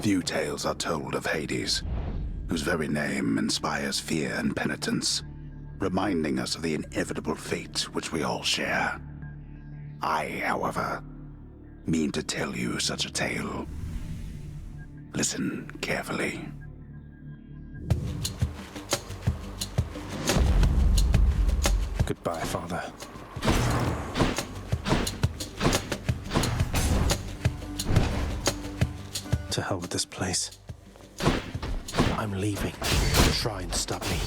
Few tales are told of Hades, whose very name inspires fear and penitence, reminding us of the inevitable fate which we all share. I, however, mean to tell you such a tale. Listen carefully. Goodbye, Father. To hell with this place. I'm leaving. Try and stop me.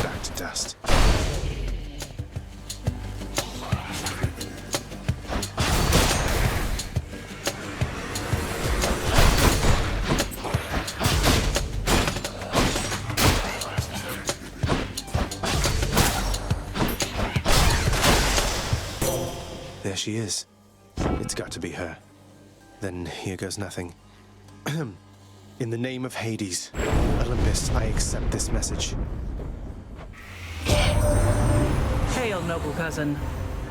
Back to dust. There she is. It's got to be her. Then here goes nothing. In the name of Hades, Olympus, I accept this message. Hail, noble cousin.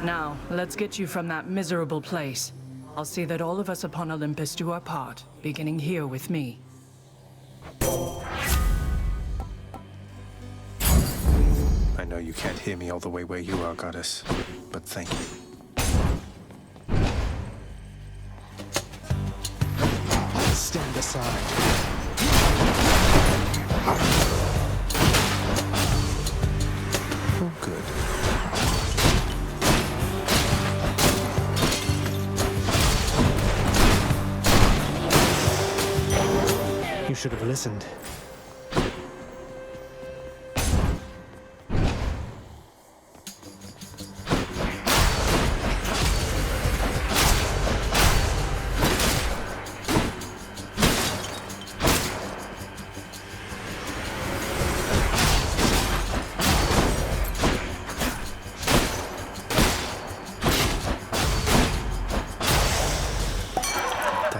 Now, let's get you from that miserable place. I'll see that all of us upon Olympus do our part, beginning here with me. I know you can't hear me all the way where you are, goddess, but thank you. Stand aside. Oh, good. You should have listened.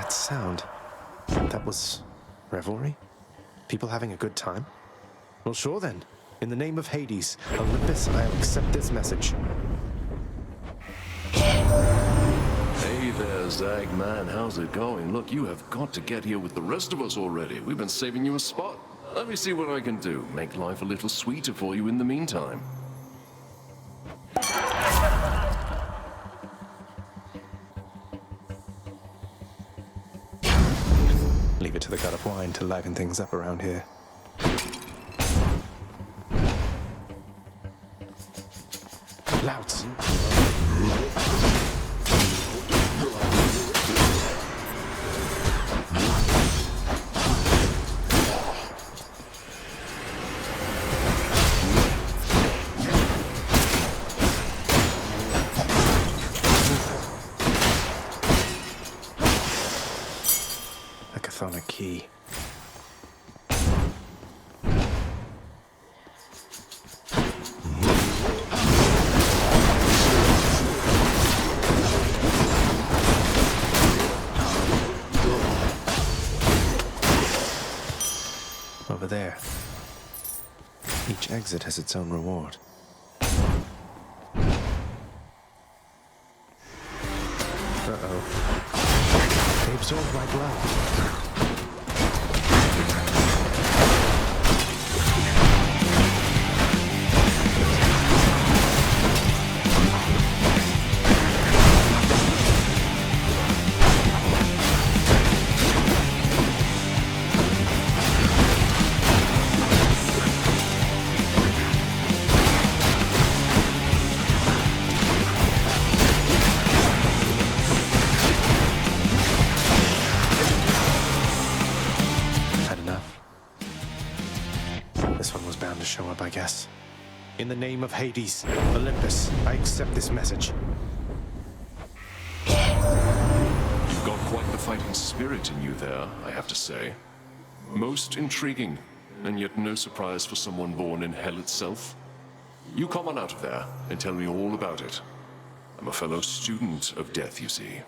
Sound. That was revelry? People having a good time? Well, sure then. In the name of Hades, Olympus, I'll accept this message. Hey there, Zag man. How's it going? Look, you have got to get here with the rest of us already. We've been saving you a spot. Let me see what I can do. Make life a little sweeter for you in the meantime. Leave it to the god of wine to liven things up around here. Louts! A key. Over there. Each exit has its own reward. Uh-oh. They absorbed my blood. Show up, I guess. In the name of Hades, Olympus, I accept this message. You've got quite the fighting spirit in you there, I have to say. Most intriguing, and yet no surprise for someone born in hell itself. You come on out of there and tell me all about it. I'm a fellow student of death, you see.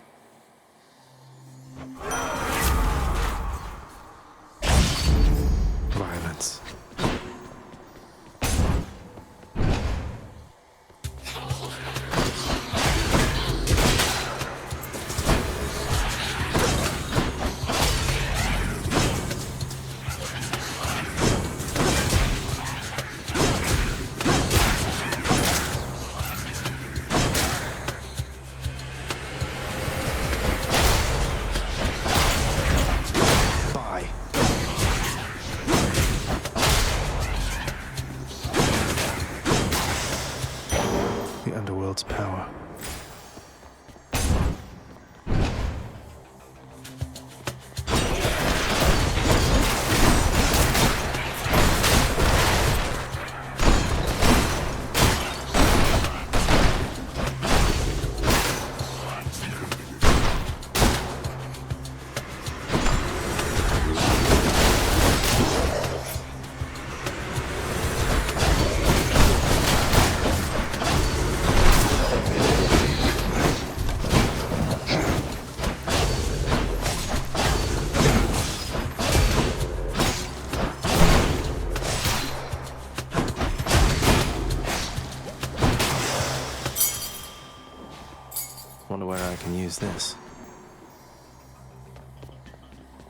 can use this.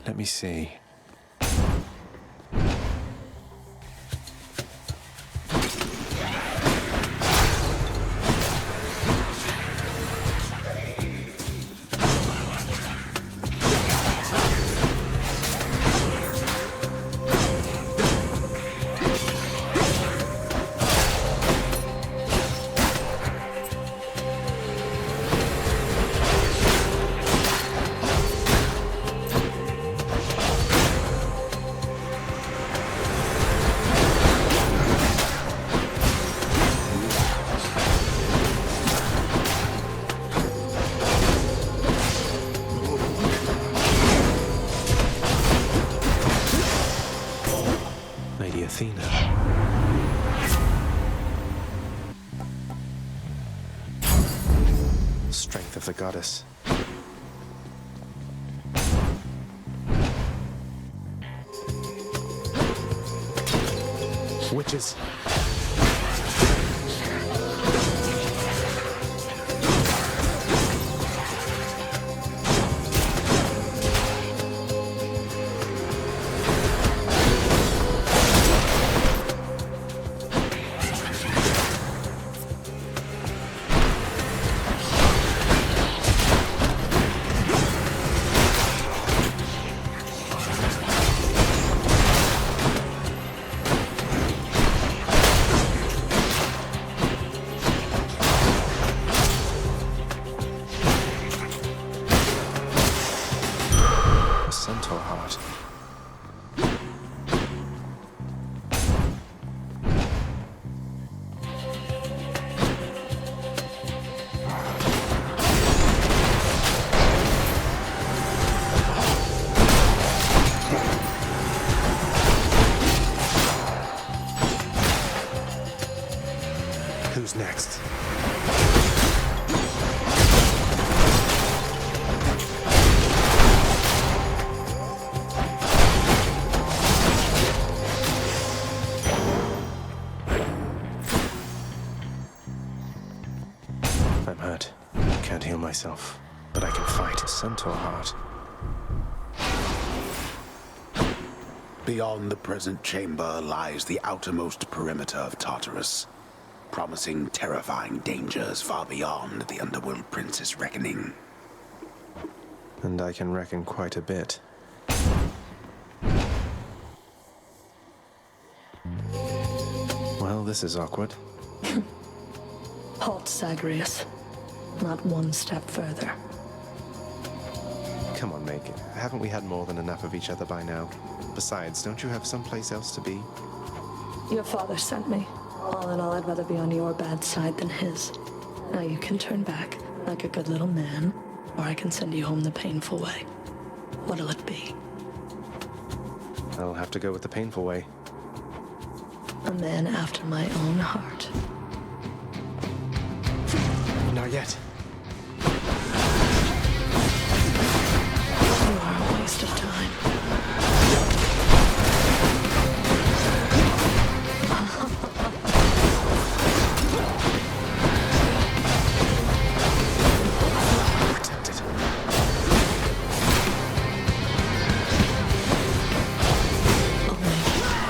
Let me see. Strength of the goddess. Witches. Centaur heart. Who's next? I'm hurt. Can't heal myself, but I can fight. Centaur heart. Beyond the present chamber lies the outermost perimeter of Tartarus, promising terrifying dangers far beyond the Underworld Prince's reckoning. And I can reckon quite a bit. Well, this is awkward. Halt, Zagreus. Not one step further. Come on, Meg. Haven't we had more than enough of each other by now? Besides, don't you have someplace else to be? Your father sent me. All in all, I'd rather be on your bad side than his. Now you can turn back, like a good little man, or I can send you home the painful way. What'll it be? I'll have to go with the painful way. A man after my own heart. Not yet. You are a waste of time. Protected. I'll make you pay.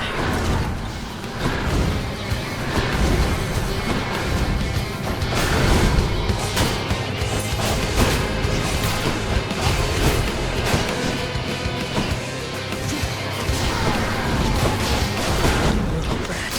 Little brat.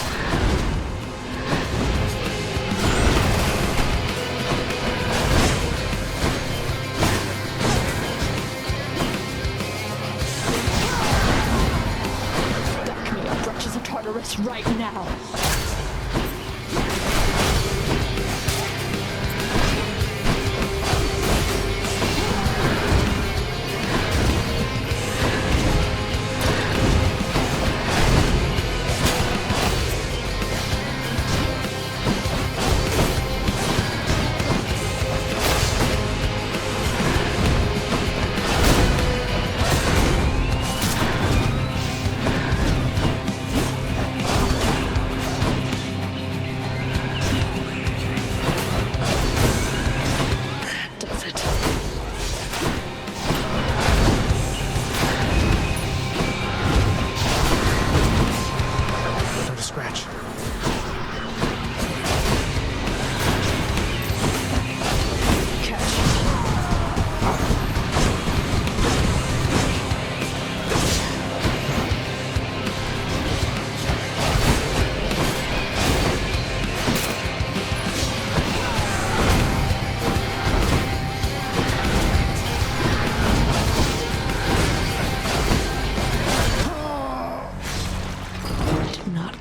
Back me up, wretches of Tartarus, right now.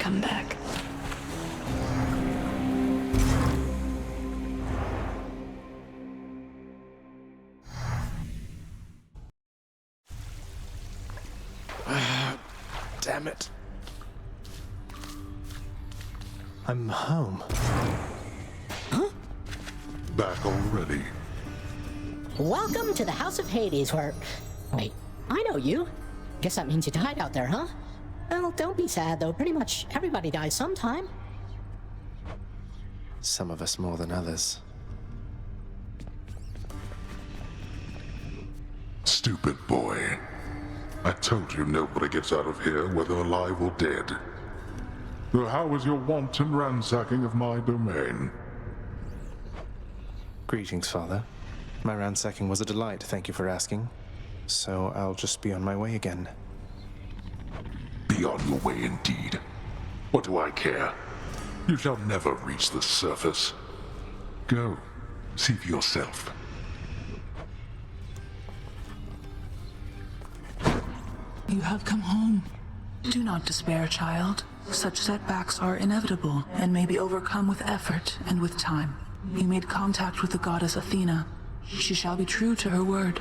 come back. Damn it. I'm home. Back already. Welcome to the House of Hades, where... Wait, I know you. Guess that means you died out there, huh? Well, don't be sad, though. Pretty much everybody dies sometime. Some of us more than others. Stupid boy. I told you nobody gets out of here, whether alive or dead. So how was your wanton ransacking of my domain? Greetings, Father. My ransacking was a delight, thank you for asking. So I'll just be on my way again. Be on your way indeed. What do I care? You shall never reach the surface. Go, see for yourself. You have come home. Do not despair, child. Such setbacks are inevitable and may be overcome with effort and with time. You made contact with the goddess Athena. She shall be true to her word.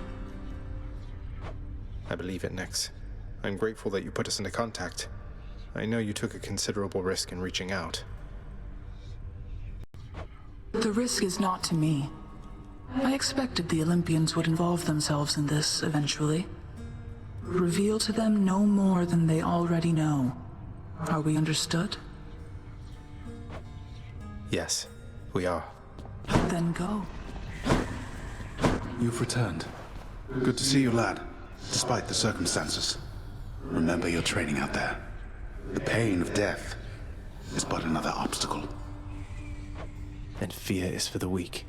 I believe it, Nyx. I'm grateful that you put us into contact. I know you took a considerable risk in reaching out. The risk is not to me. I expected the Olympians would involve themselves in this eventually. Reveal to them no more than they already know. Are we understood? Yes, we are. Then go. You've returned. Good to see you, lad, despite the circumstances. Remember your training out there. The pain of death is but another obstacle. And fear is for the weak.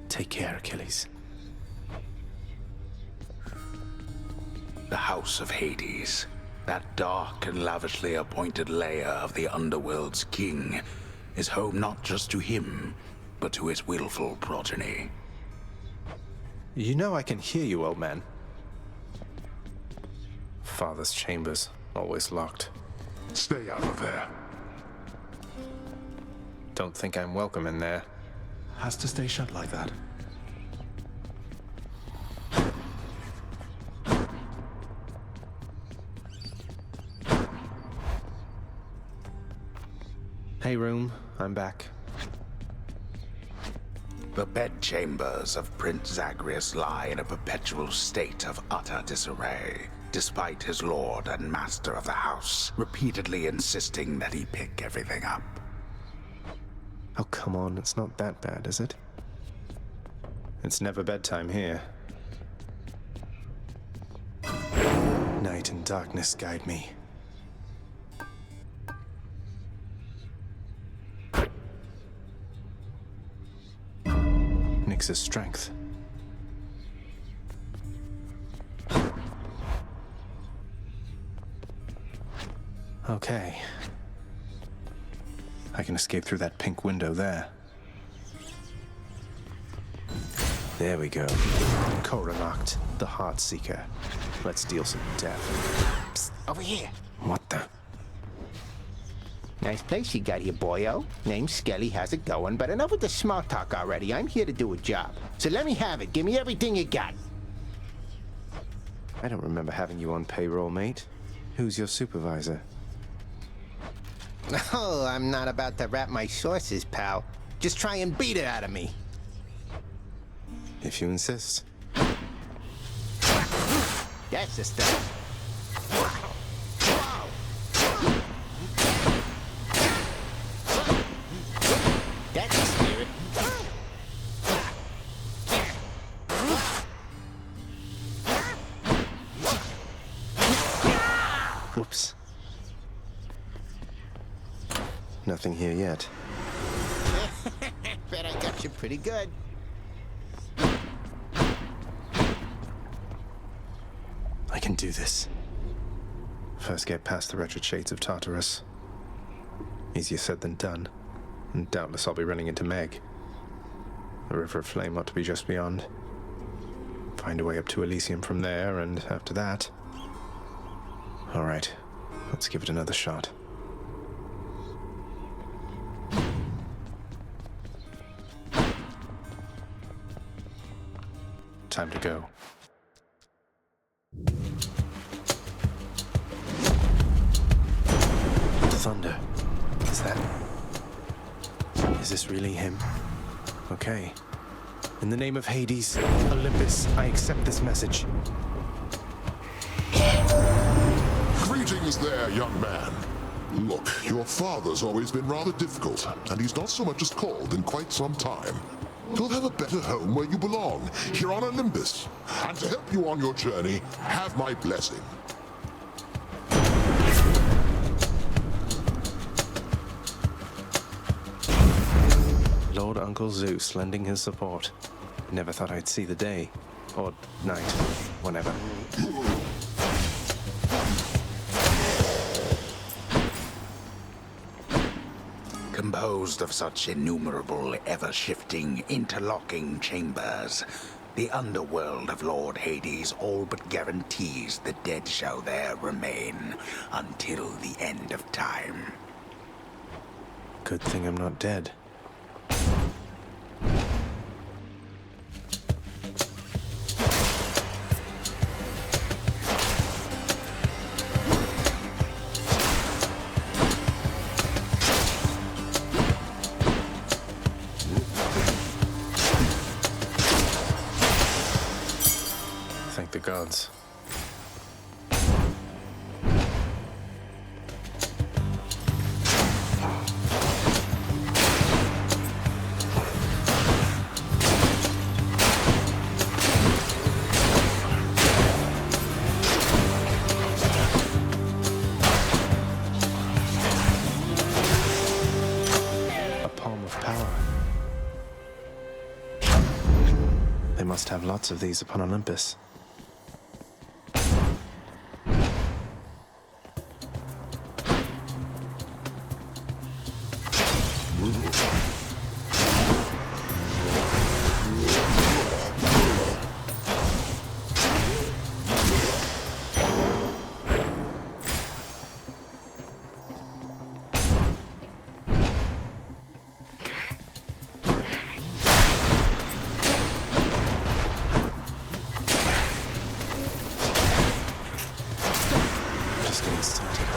Take care, Achilles. The House of Hades, that dark and lavishly appointed lair of the underworld's king, is home not just to him, but to his willful progeny. You know I can hear you, old man. Father's chambers, always locked. Stay out of there. Don't think I'm welcome in there. Has to stay shut like that. Hey, room. I'm back. The bedchambers of Prince Zagreus lie in a perpetual state of utter disarray, despite his lord and master of the house repeatedly insisting that he pick everything up. Oh, come on. It's not that bad, is it? It's never bedtime here. Night and darkness guide me. Nyx's strength. Okay. I can escape through that pink window there. There we go. Cora locked, the Heart Seeker. Let's deal some death. Psst, over here. What the? Nice place you got here, boyo. Name's Skelly, how's it going? But enough with the small talk already. I'm here to do a job. So let me have it. Give me everything you got. I don't remember having you on payroll, mate. Who's your supervisor? Oh, I'm not about to wrap my sources, pal. Just try and beat it out of me. If you insist. That's the stuff. That's the spirit. Whoops. Nothing here yet. Bet I got you pretty good. I can do this. First get past the wretched shades of Tartarus. Easier said than done. And doubtless I'll be running into Meg. The River of Flame ought to be just beyond. Find a way up to Elysium from there, and after that... Alright, let's give it another shot. Time to go. Thunder. Is this really him? Okay. In the name of Hades, Olympus, I accept this message. Greetings there, young man. Look, your father's always been rather difficult, and he's not so much as called in quite some time. You'll have a better home where you belong, here on Olympus. And to help you on your journey, have my blessing. Lord Uncle Zeus lending his support. Never thought I'd see the day. Or night. Whenever. Composed of such innumerable, ever-shifting, interlocking chambers, the underworld of Lord Hades all but guarantees the dead shall there remain until the end of time. Good thing I'm not dead. Thank the gods. A palm of power. They must have lots of these upon Olympus. Just getting started.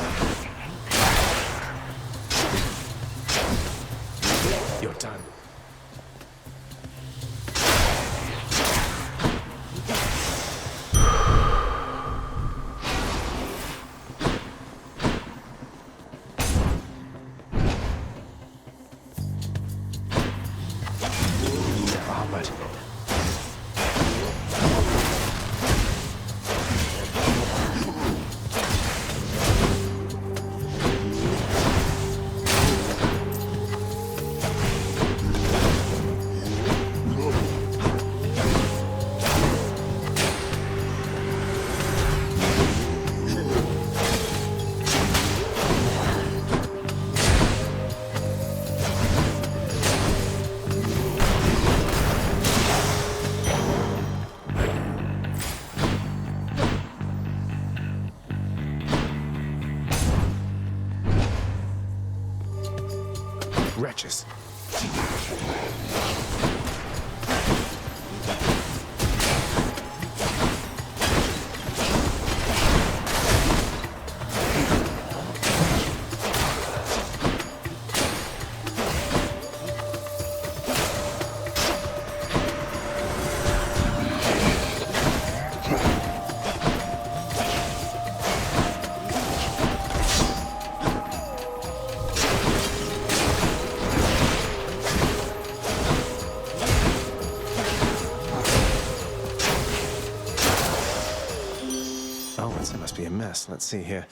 You're done. They're armored. Wretches. Oh, it must be a mess. Let's see here.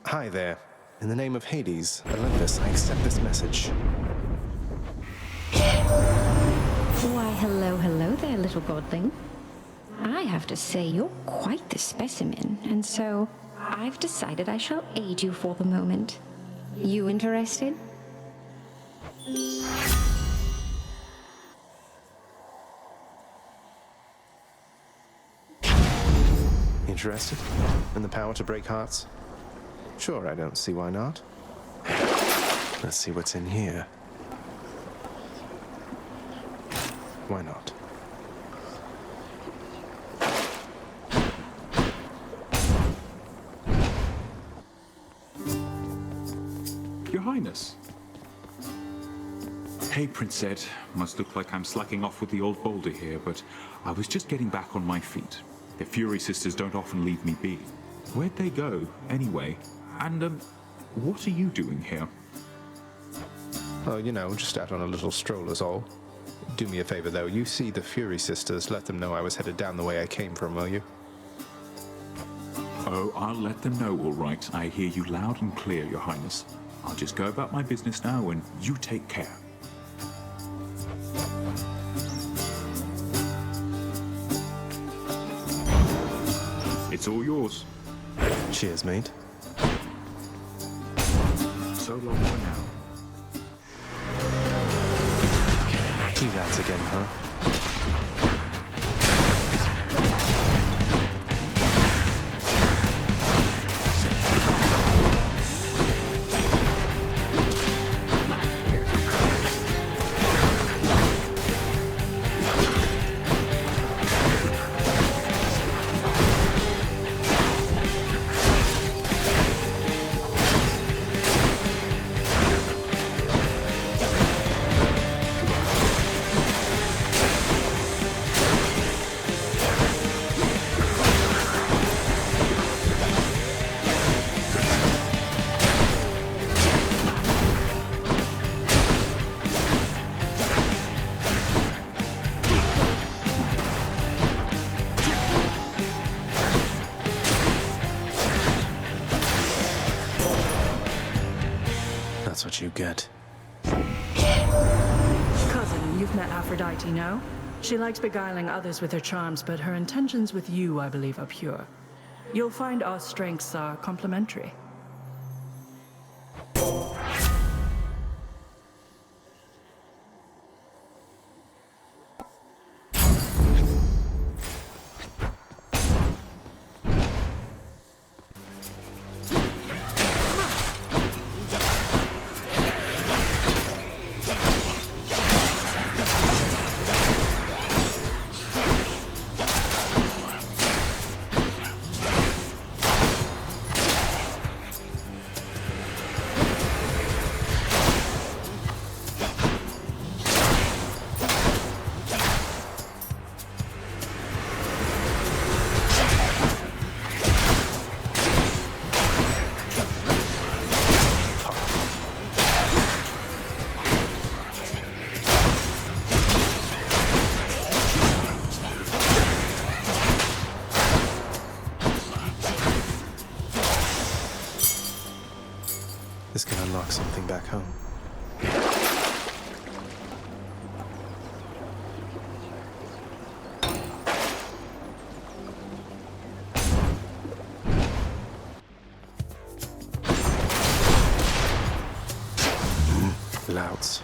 Hi there. In the name of Hades, Olympus, I accept this message. Why, hello there, little godling. I have to say, you're quite the specimen, and so I've decided I shall aid you for the moment. You interested? Interested? In the power to break hearts? Sure, I don't see why not. Let's see what's in here. Why not? Your Highness. Hey, Prince Ed. Must look like I'm slacking off with the old boulder here, but I was just getting back on my feet. The Fury sisters don't often leave me be. Where'd they go, anyway? And, what are you doing here? Oh, you know, just out on a little stroll is all. Do me a favor, though. You see the Fury sisters, let them know I was headed down the way I came from, will you? Oh, I'll let them know, all right. I hear you loud and clear, Your Highness. I'll just go about my business now, and you take care. It's all yours. Cheers, mate. So long for now. You lads again, huh? That's what you get. Cousin, you've met Aphrodite, no? She likes beguiling others with her charms, but her intentions with you, I believe, are pure. You'll find our strengths are complementary. This can unlock something back home. Louds.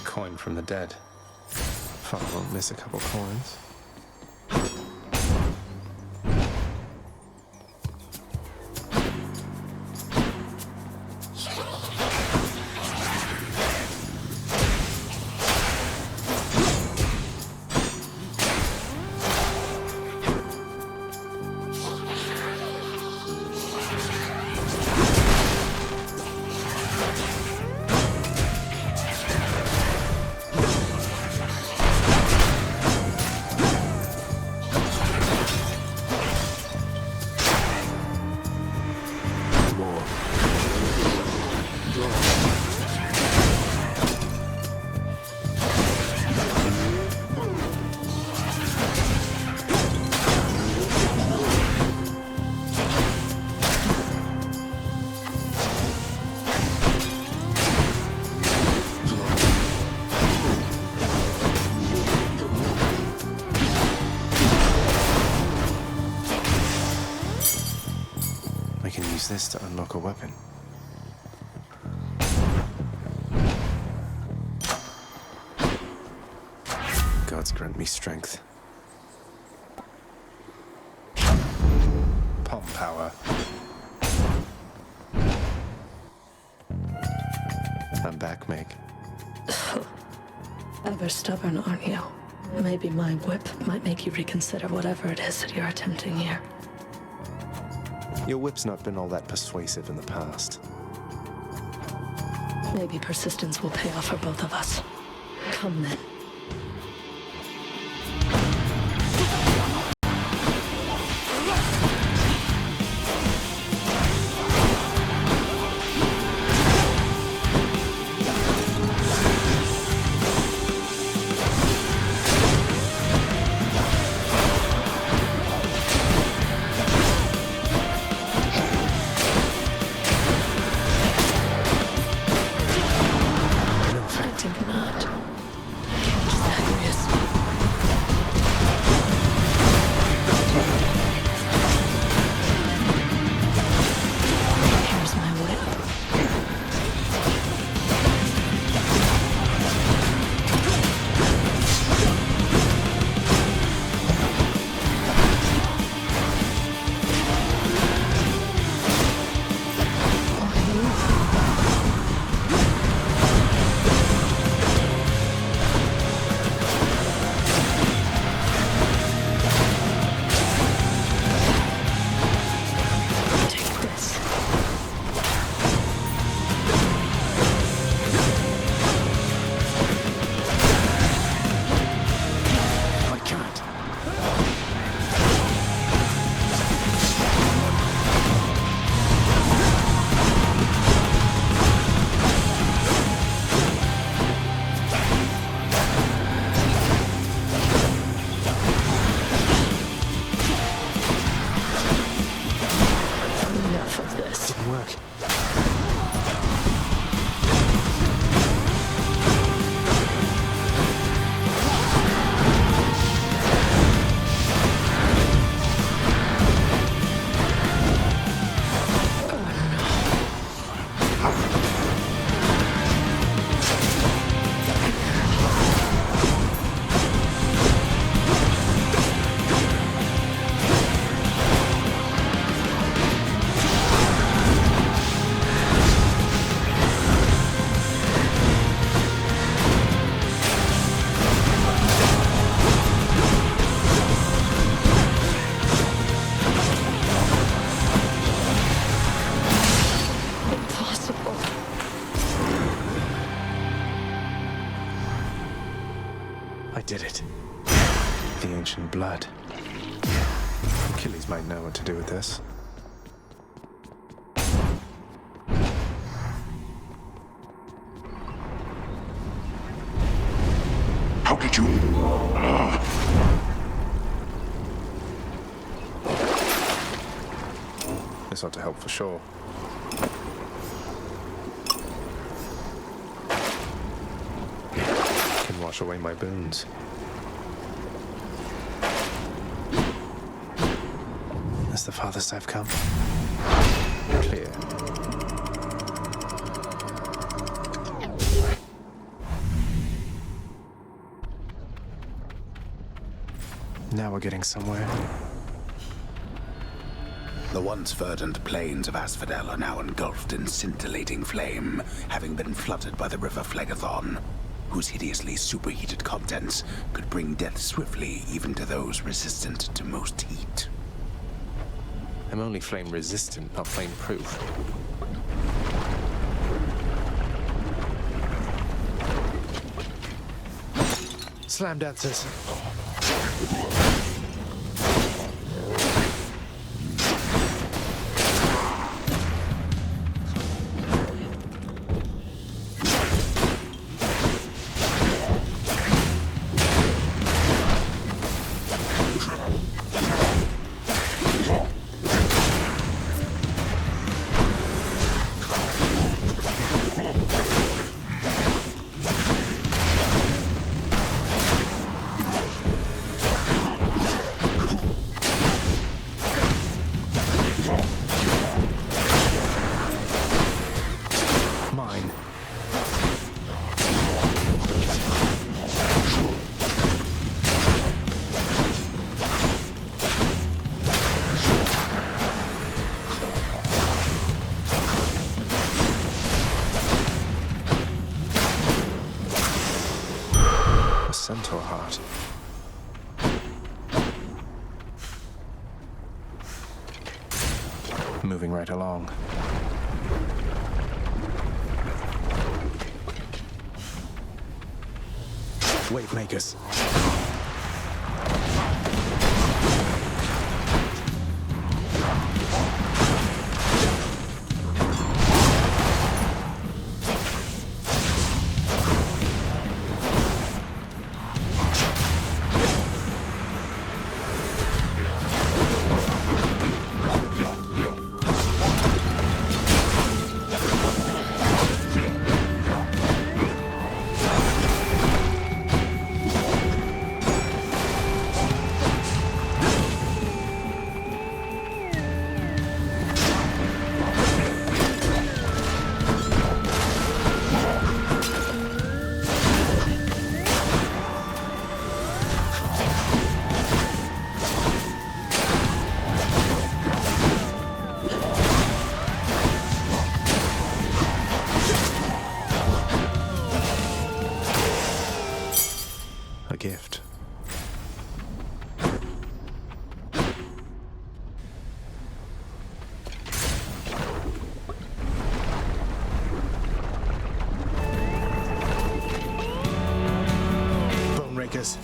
Coin from the dead. Father won't miss a couple coins. to unlock a weapon. Gods grant me strength. Palm power. I'm back, Meg. Ever stubborn, aren't you? Maybe my whip might make you reconsider whatever it is that you're attempting here. Your whip's not been all that persuasive in the past. Maybe persistence will pay off for both of us. Come then. I did it. The ancient blood. Achilles might know what to do with this. How did you... This ought to help for sure. Can wash away my boons. Is the farthest I've come? Clear. Now we're getting somewhere. The once verdant plains of Asphodel are now engulfed in scintillating flame, having been flooded by the river Phlegethon, whose hideously superheated contents could bring death swiftly even to those resistant to most heat. I'm only flame resistant, not flame proof. Slam dancers. centaur heart. Moving right along. Wave makers. A gift. Bone rakers.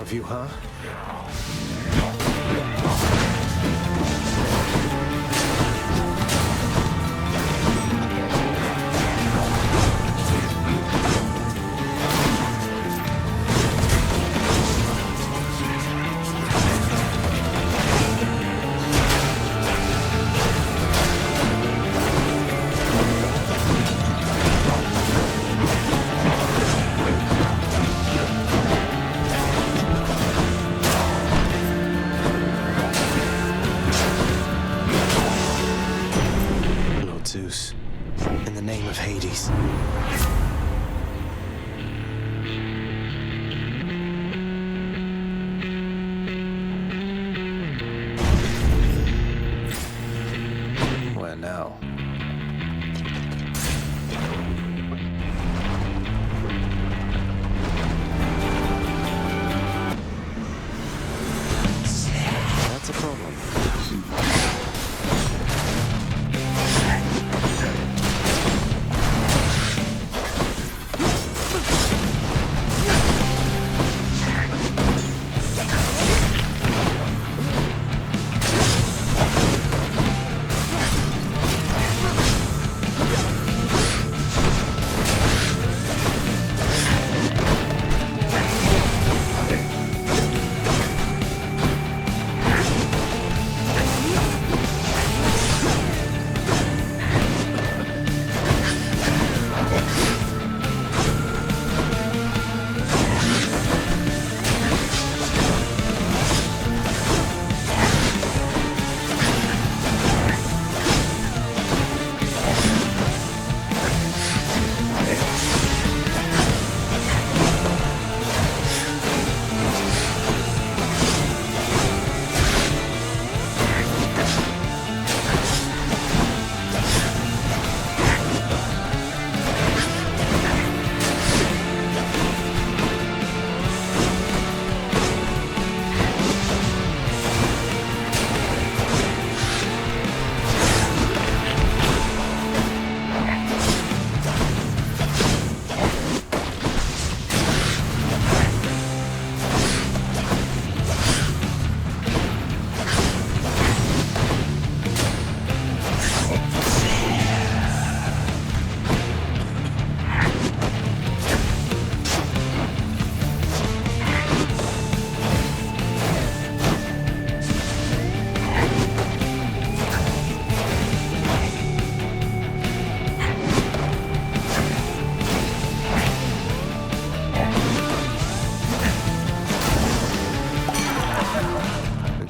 Of you, huh? Zeus, in the name of Hades. Where now? That's a problem.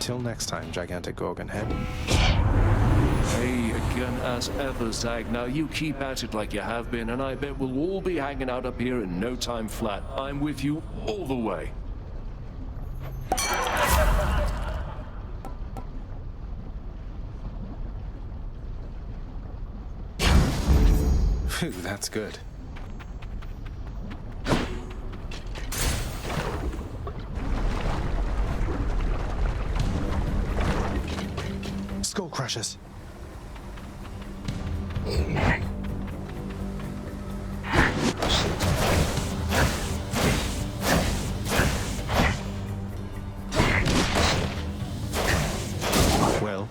Until next time, gigantic Gorgon head. Hey, again as ever, Zag. Now you keep at it like you have been, and I bet we'll all be hanging out up here in no time flat. I'm with you all the way. Phew, that's good. Skull crushers. Well.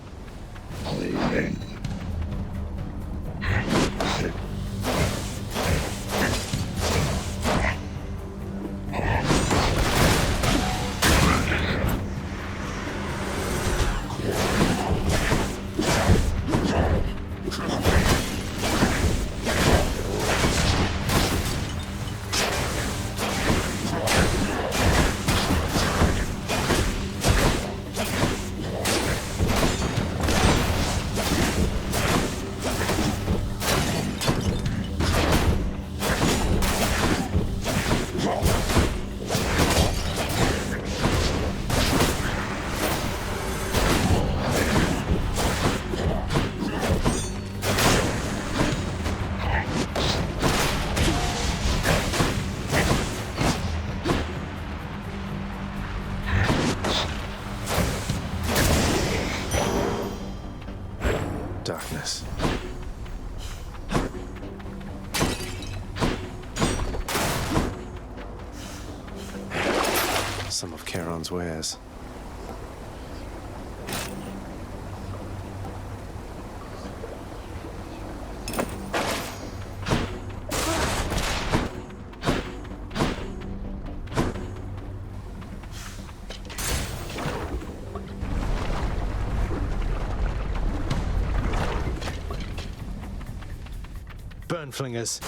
Darkness. Some of Charon's wares. Burn flingers.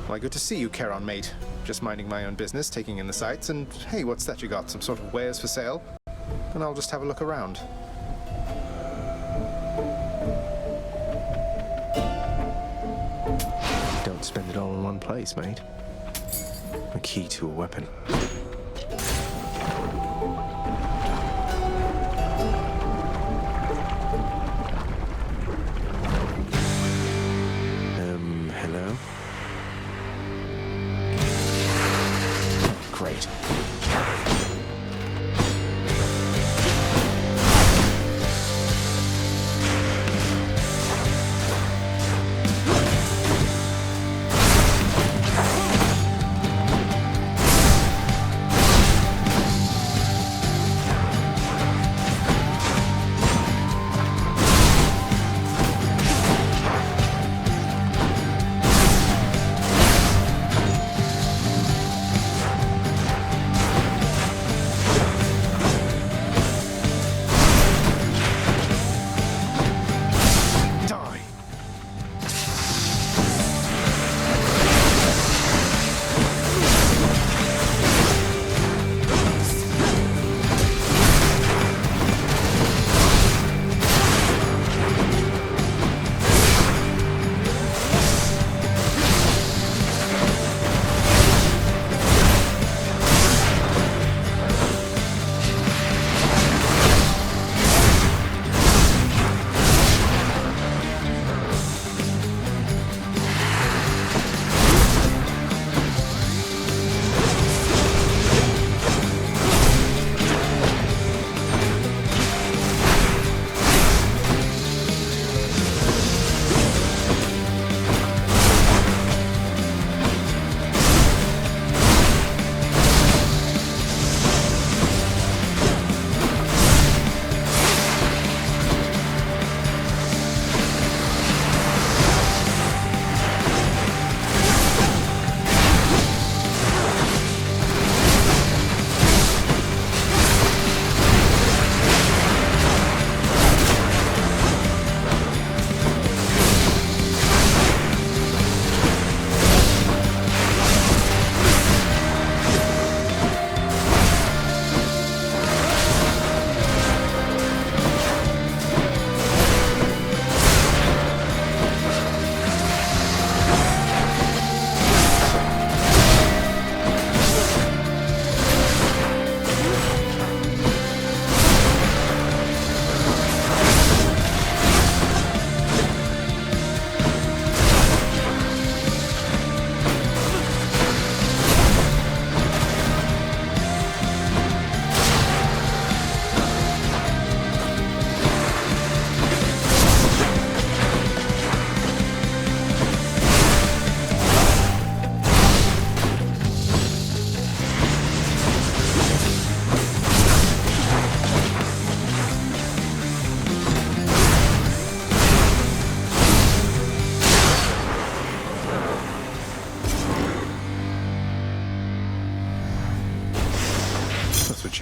Why, good to see you, Charon, mate. Just minding my own business, taking in the sights, and hey, what's that you got? Some sort of wares for sale? And I'll just have a look around. Don't spend it all in one place, mate. A key to a weapon. Hello? Great.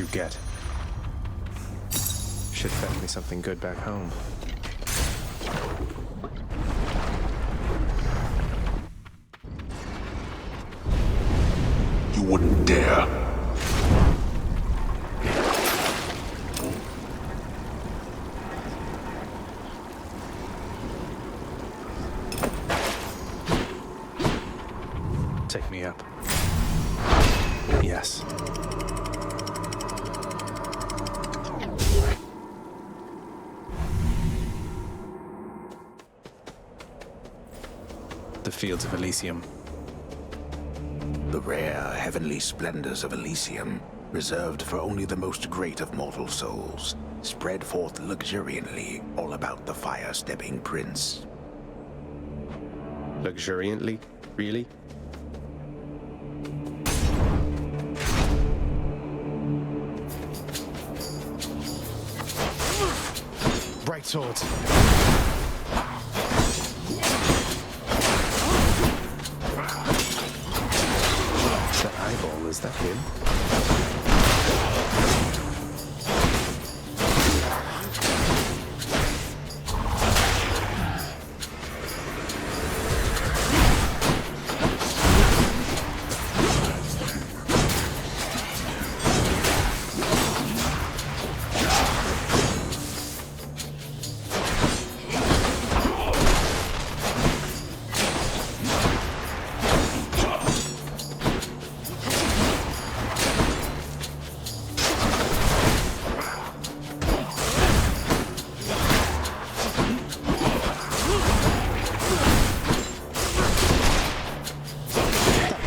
you get. Should fetch me something good back home. You wouldn't dare. Take me up. Yes. The fields of Elysium. The rare heavenly splendors of Elysium, reserved for only the most great of mortal souls, spread forth luxuriantly all about the fire-stepping prince. Luxuriantly? Really? Bright swords. That eyeball, is that him?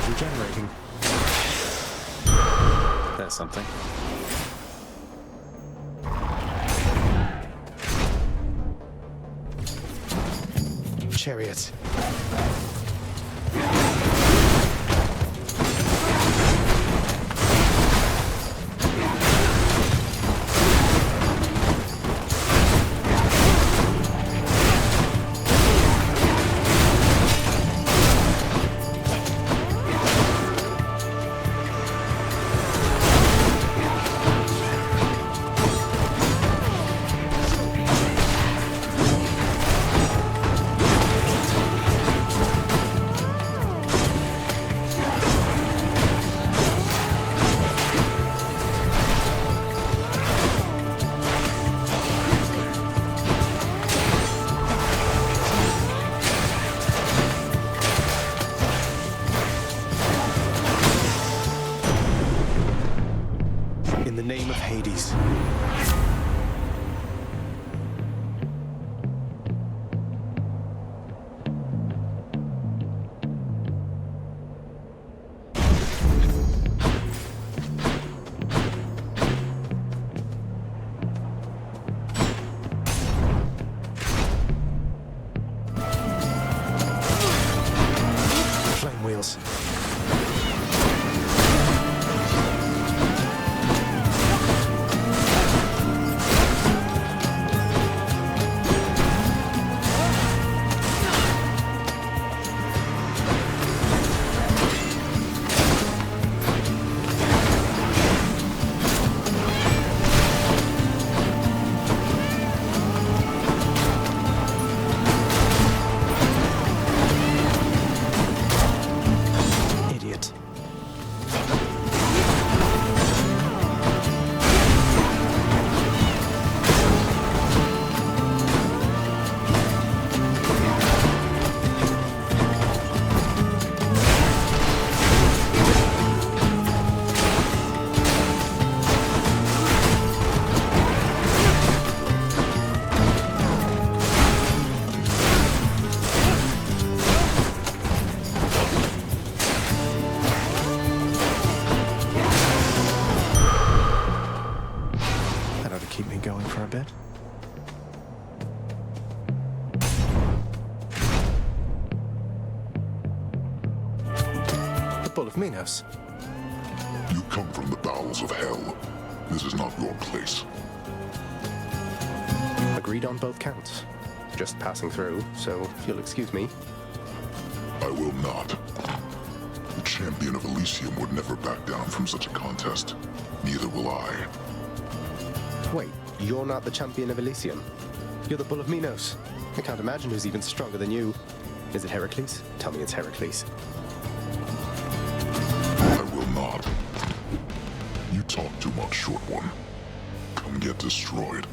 Regenerating. That's something. Chariot. In the name of Hades. Flame wheels. Idiot. That ought to keep me going for a bit. The Bull of Minos. You come from the bowels of hell. This is not your place. Agreed on both counts. Just passing through, so if you'll excuse me. I will not. champion of Elysium would never back down from such a contest. Neither will I. Wait, you're not the champion of Elysium? You're the Bull of Minos. I can't imagine who's even stronger than you. Is it Heracles? Tell me it's Heracles. I will not. You talk too much, short one. Come get destroyed.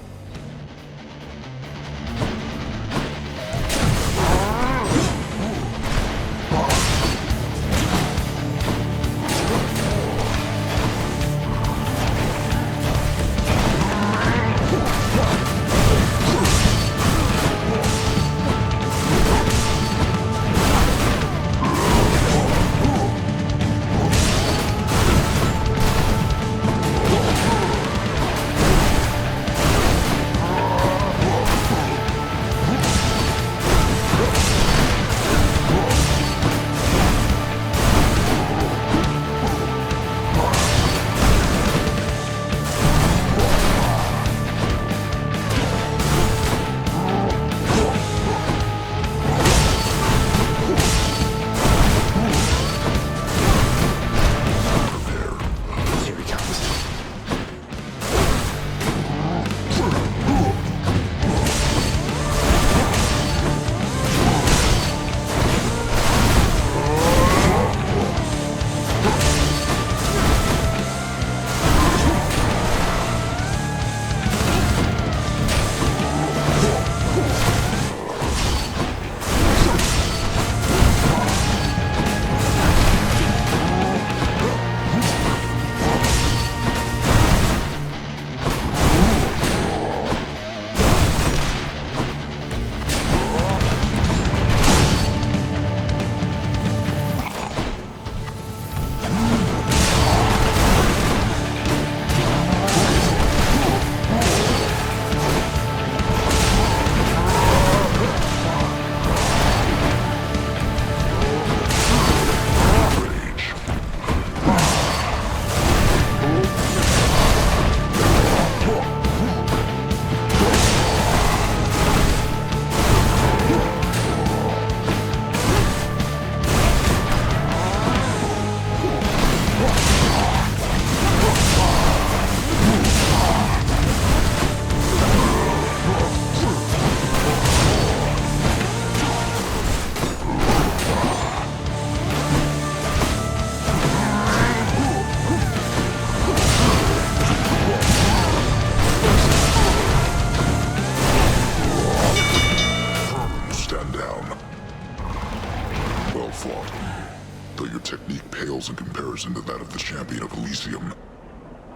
Though your technique pales in comparison to that of the champion of Elysium,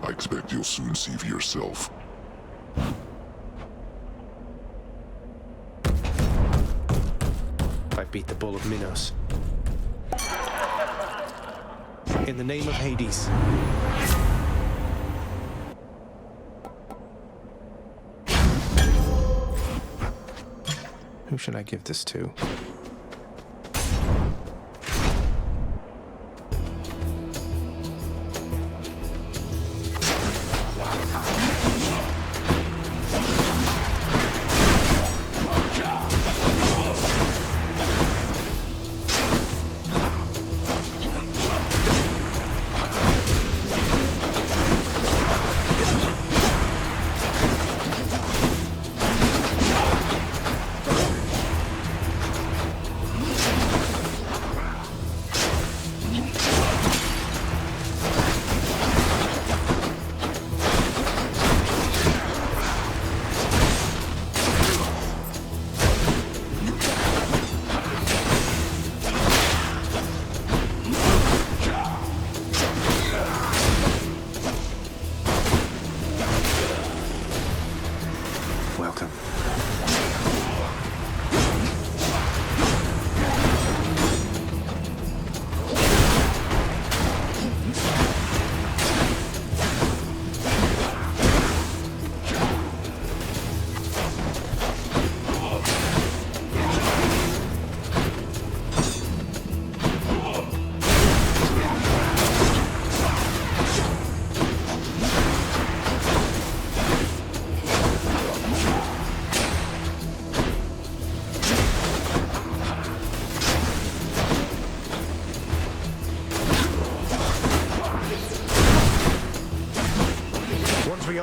I expect you'll soon see for yourself. I beat the Bull of Minos. In the name of Hades. Who should I give this to?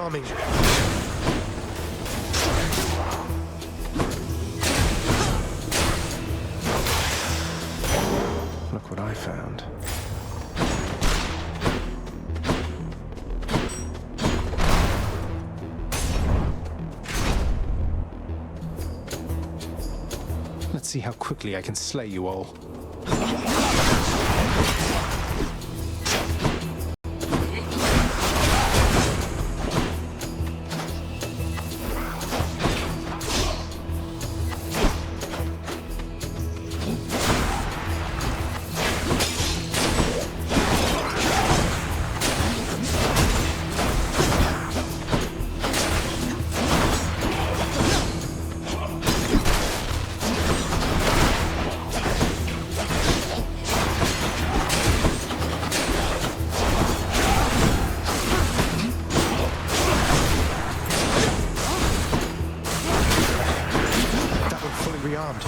army. Look what I found. Let's see how quickly I can slay you all. Rearmed.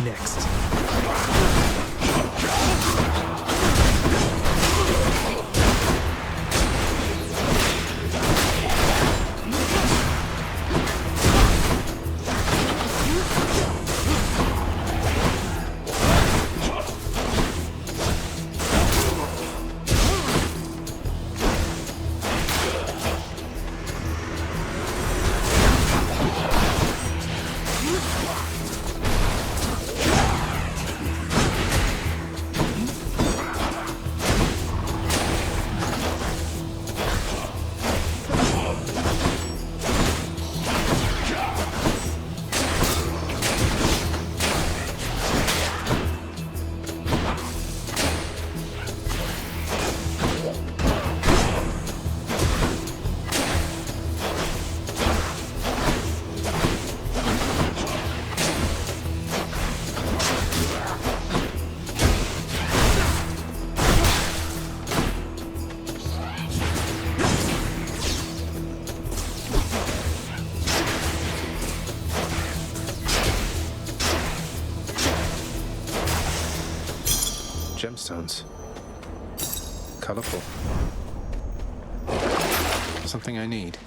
Next. Gemstones. Colorful. Something I need.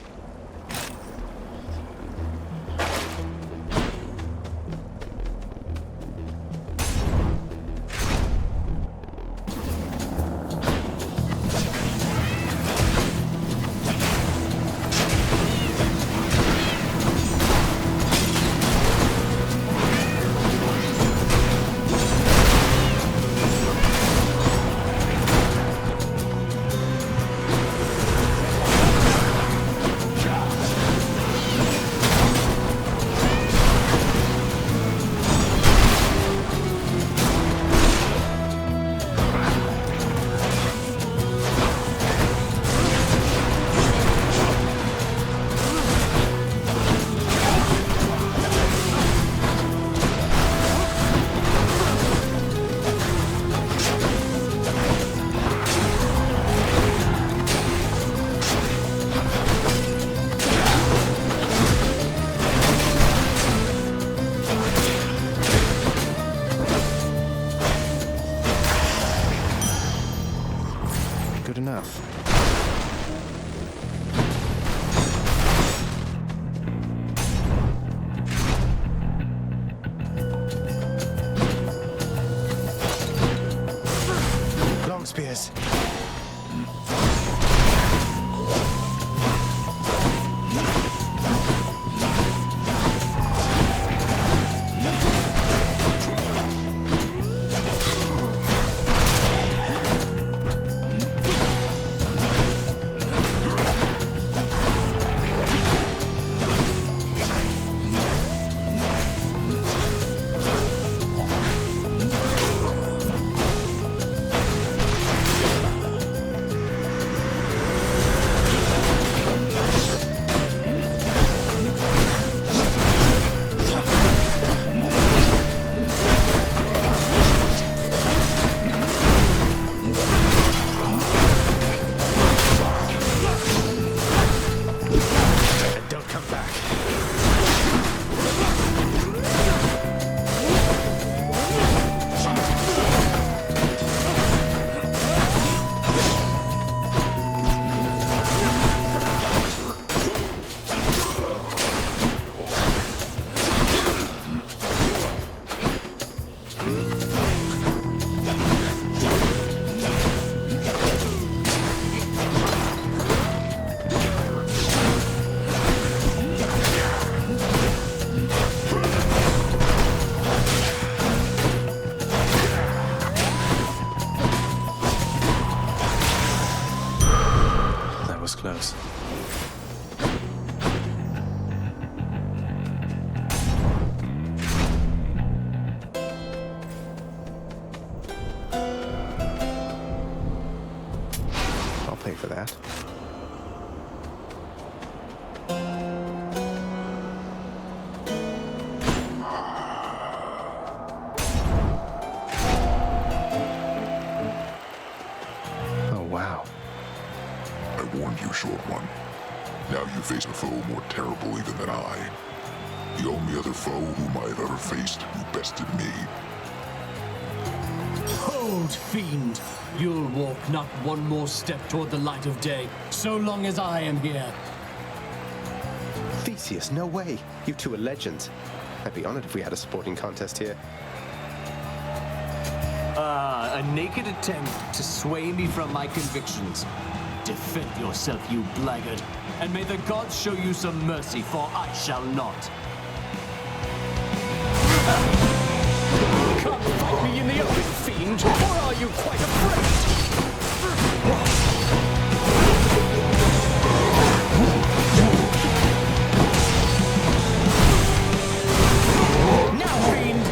Good enough. Long spears. was close. I'll pay for that. Oh, wow. I warned you, short one. Now you face a foe more terrible even than I. The only other foe whom I have ever faced who bested me. Hold, fiend! You'll walk not one more step toward the light of day, so long as I am here. Theseus, no way. You two are legends. I'd be honored if we had a sporting contest here. A naked attempt to sway me from my convictions. Defend yourself, you blackguard, and may the gods show you some mercy, for I shall not. Come fight me in the open, fiend, or are you quite afraid? Now, fiend!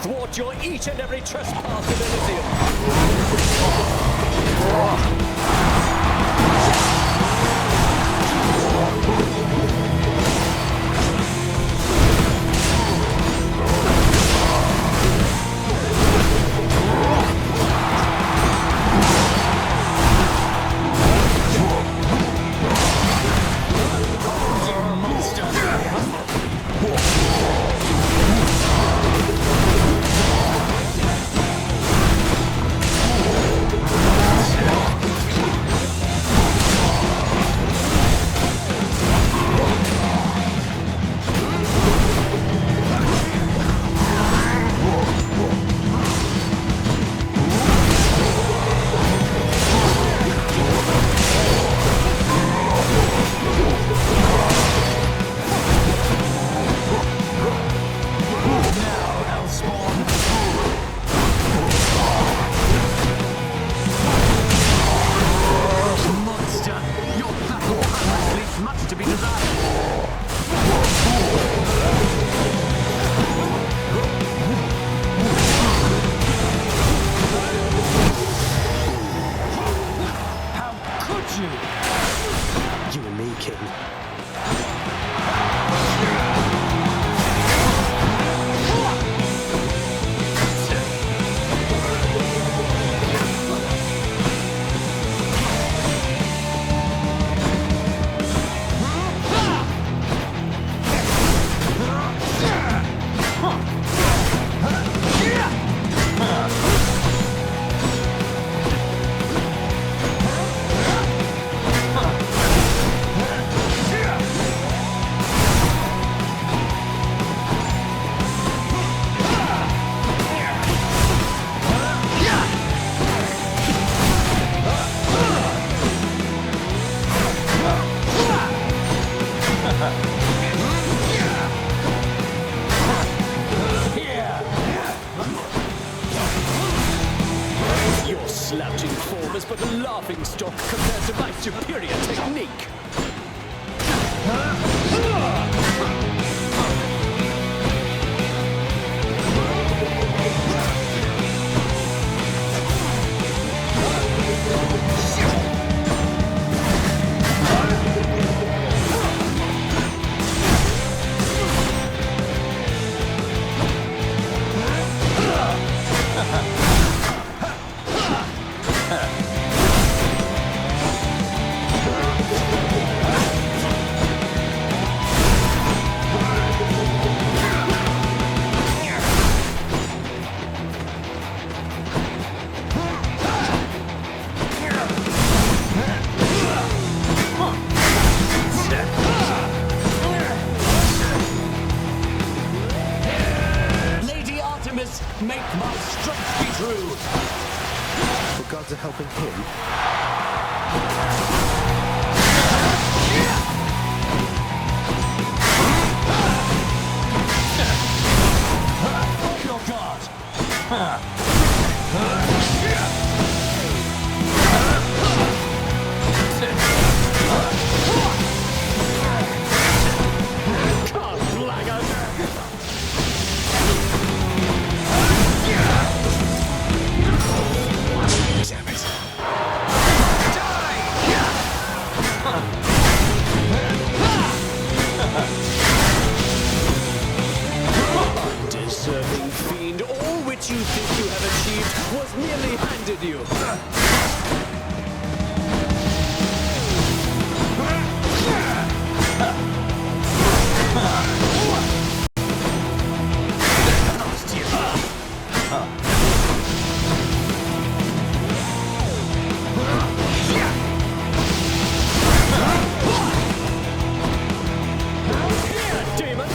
Thwart your each and every trespass of Elysium. slouching form is but a laughing stock compared to my superior technique. Make my strength be true! The gods are helping him. Your god! Can't blackguard! Undeserving fiend, all which you think you have achieved was merely handed you. Demon!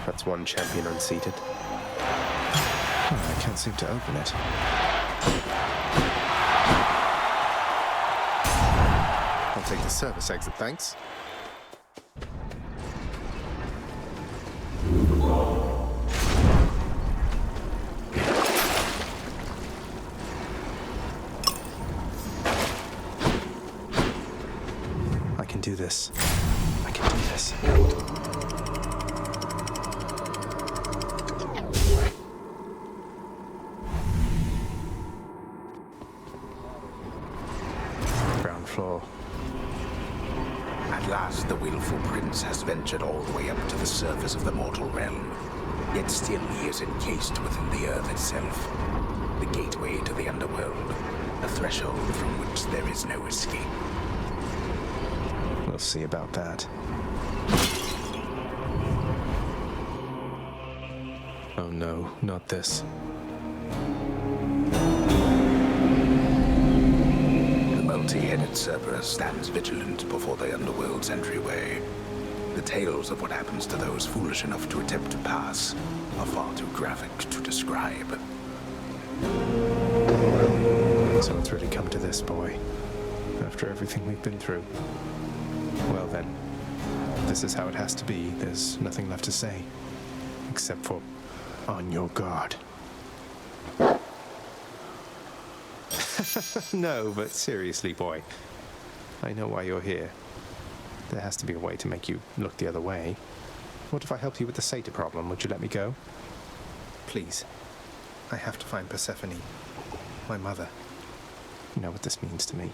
That's one champion unseated. Oh, I can't seem to open it. I'll take the service exit, thanks. I can do this. I can do this. Ground floor. At last, the willful prince has ventured all the way up to the surface of the mortal realm. Yet still he is encased within the earth itself. The gateway to the underworld. A threshold from which there is no escape. We'll see about that. Oh no, not this. The multi-headed Cerberus stands vigilant before the underworld's entryway. The tales of what happens to those foolish enough to attempt to pass are far too graphic to describe. So it's really come to this, boy. After everything we've been through. Well then, this is how it has to be. There's nothing left to say. Except for, on your guard. No, but seriously, boy. I know why you're here. There has to be a way to make you look the other way. What if I helped you with the satyr problem? Would you let me go? Please. I have to find Persephone. My mother. You know what this means to me.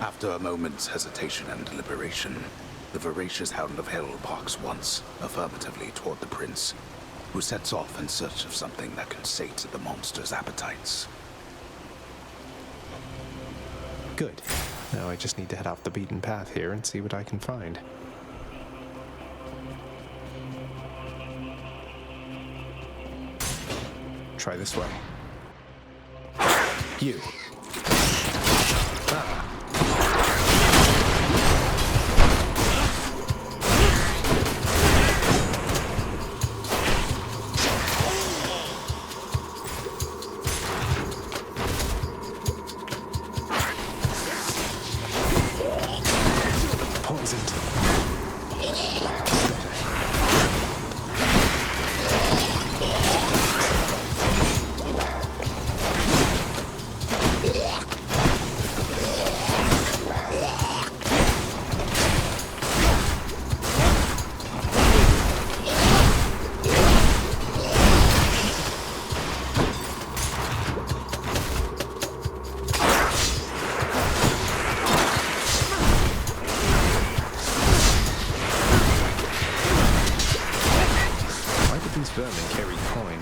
After a moment's hesitation and deliberation, The voracious Hound of Hell barks once, affirmatively toward the prince, who sets off in search of something that can sate the monster's appetites. Good. Now I just need to head off the beaten path here and see what I can find. Try this way. You. Ah. Vermin carry coin.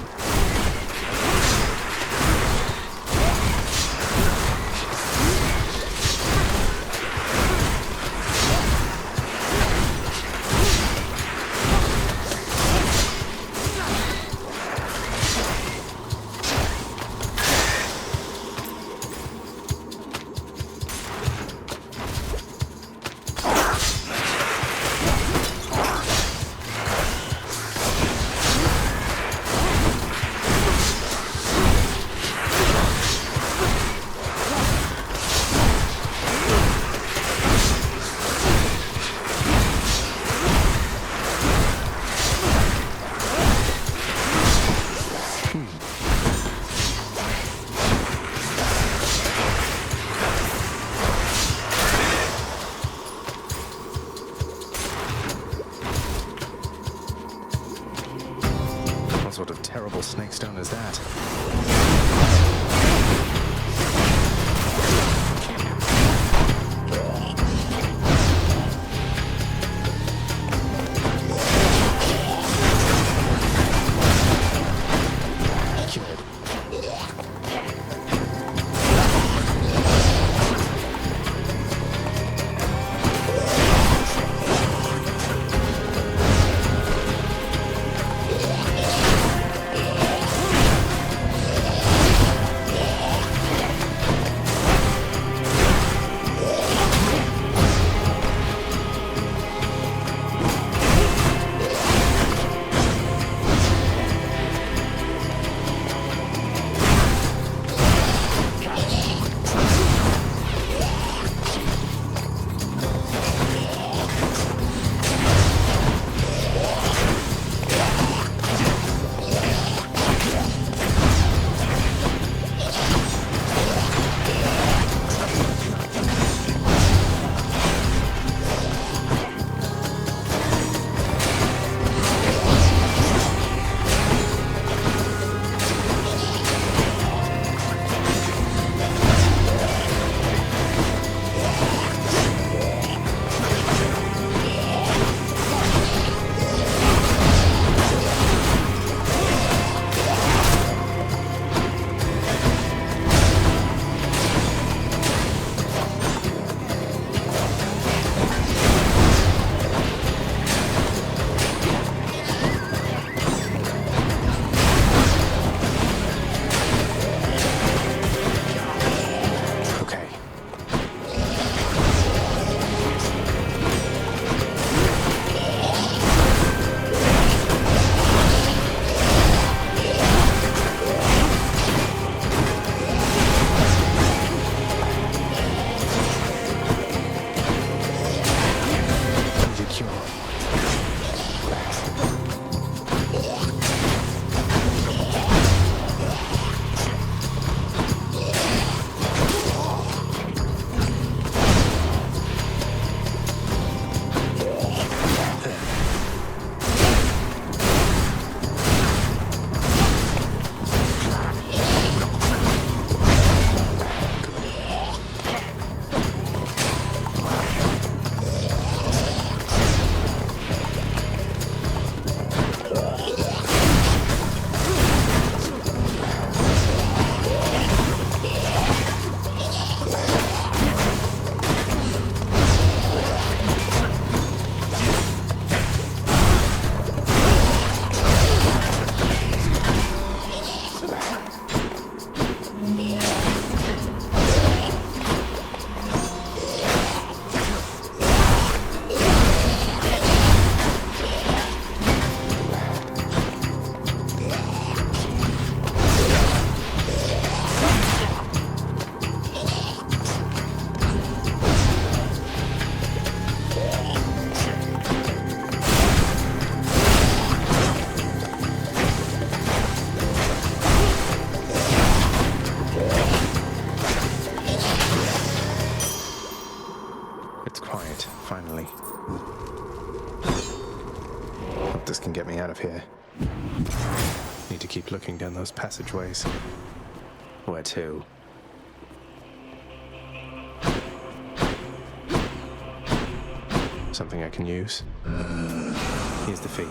What sort of terrible snake stone is that? It's quiet, finally. Hope this can get me out of here. Need to keep looking down those passageways. Where to? Something I can use? Here's the fee.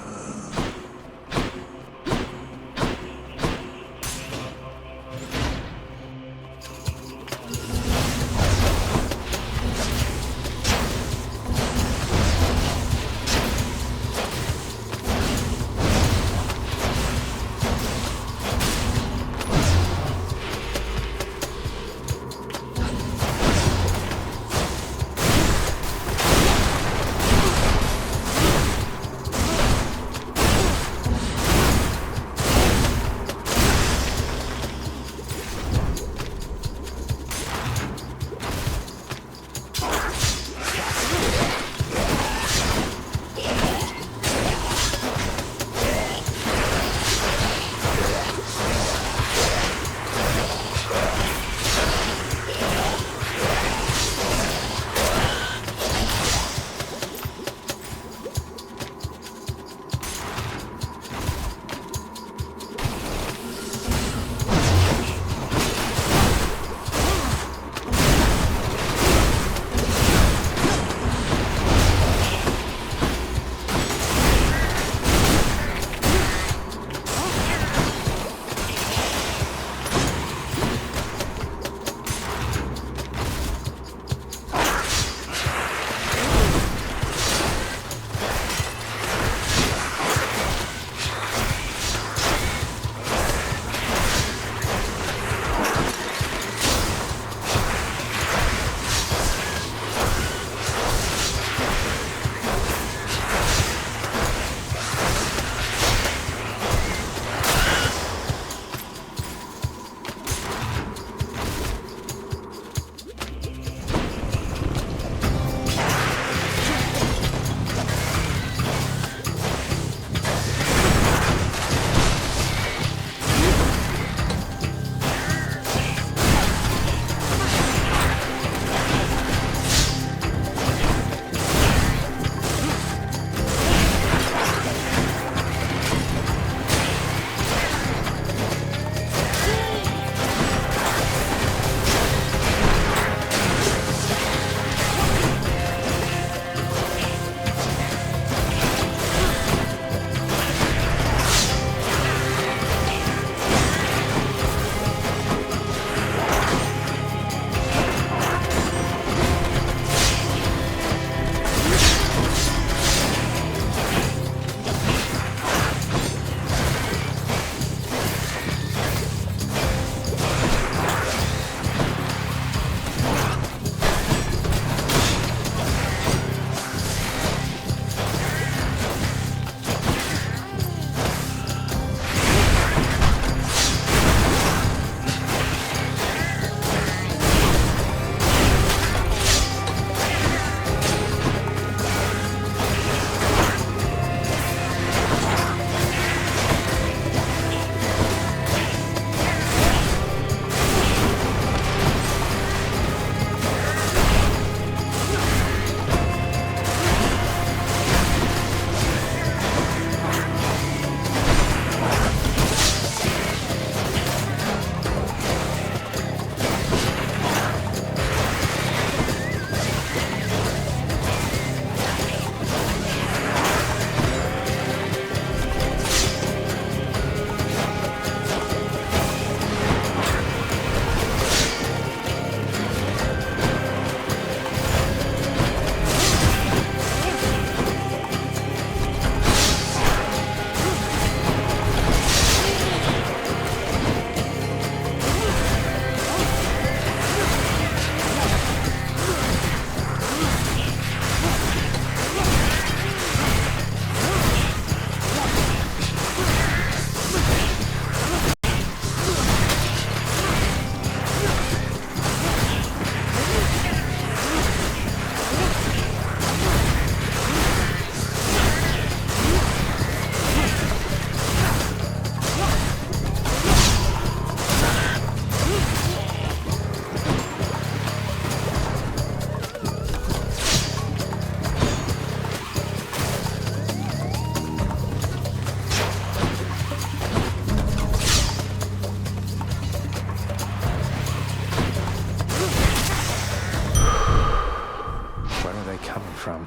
from.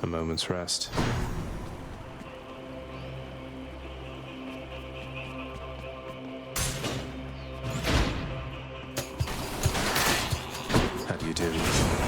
A moment's rest. How do you do?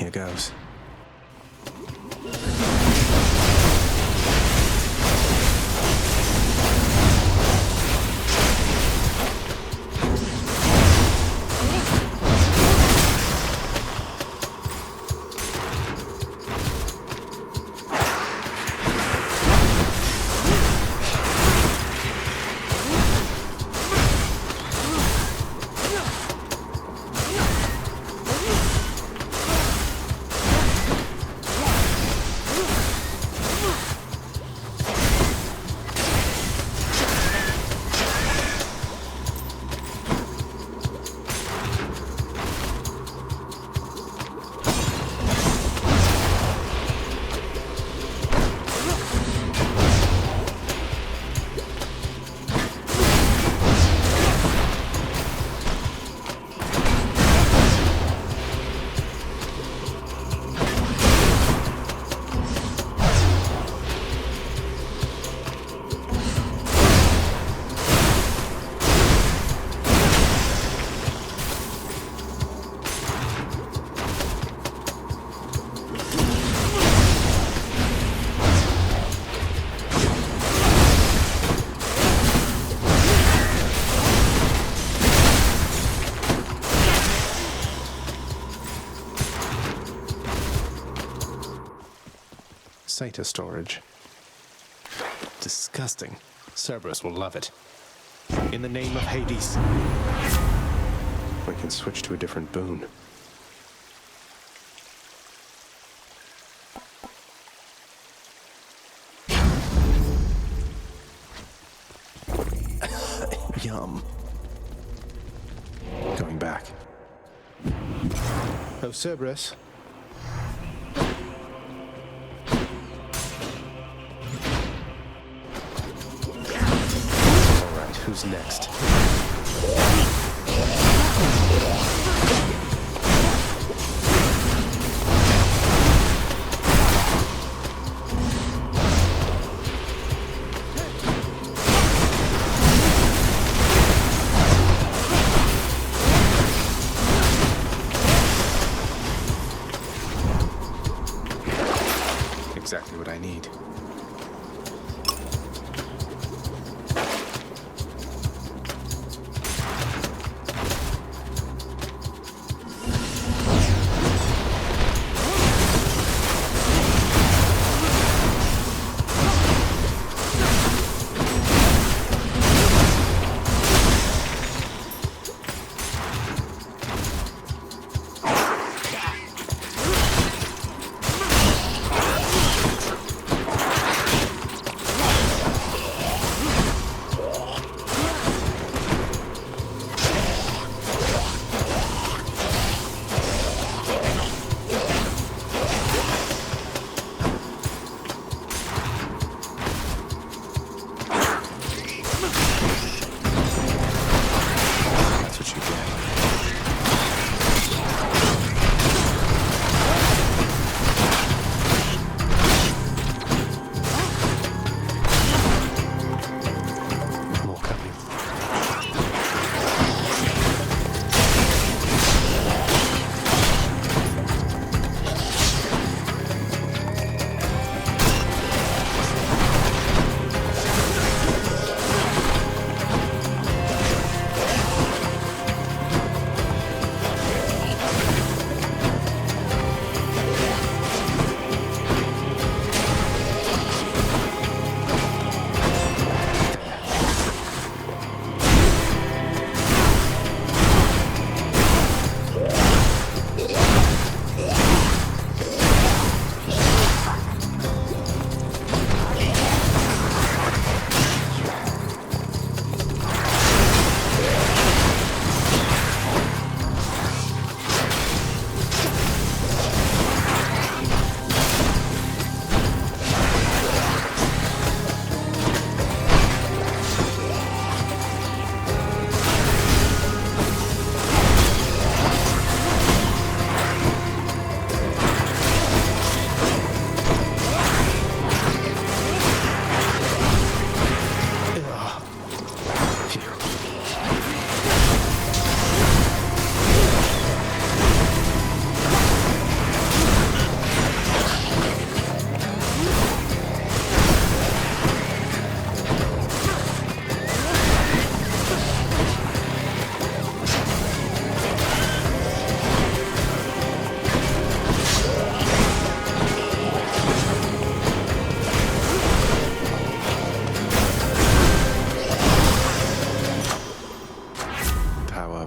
Here goes. SATA storage. Disgusting. Cerberus will love it. In the name of Hades. We can switch to a different boon. Yum. Going back. Oh, Cerberus. Who's next? Exactly what I need.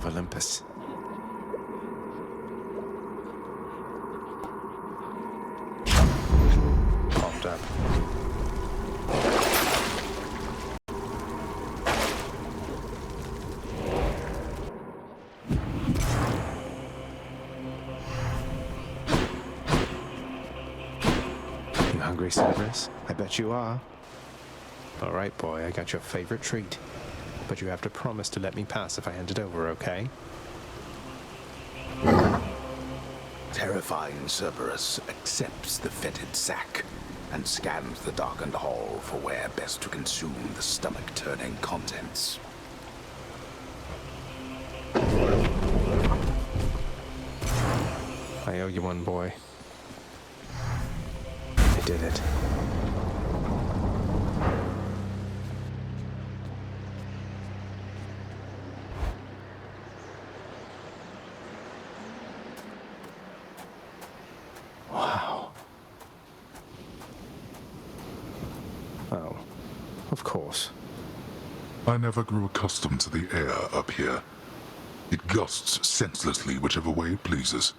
of Olympus. Popped up. You hungry, Cerberus? I bet you are. All right, boy, I got your favorite treat. But you have to promise to let me pass if I hand it over, okay? Terrifying Cerberus accepts the fetid sack and scans the darkened hall for where best to consume the stomach-turning contents. I owe you one, boy. I did it. Wow. Oh, of course. I never grew accustomed to the air up here. It gusts senselessly whichever way it pleases.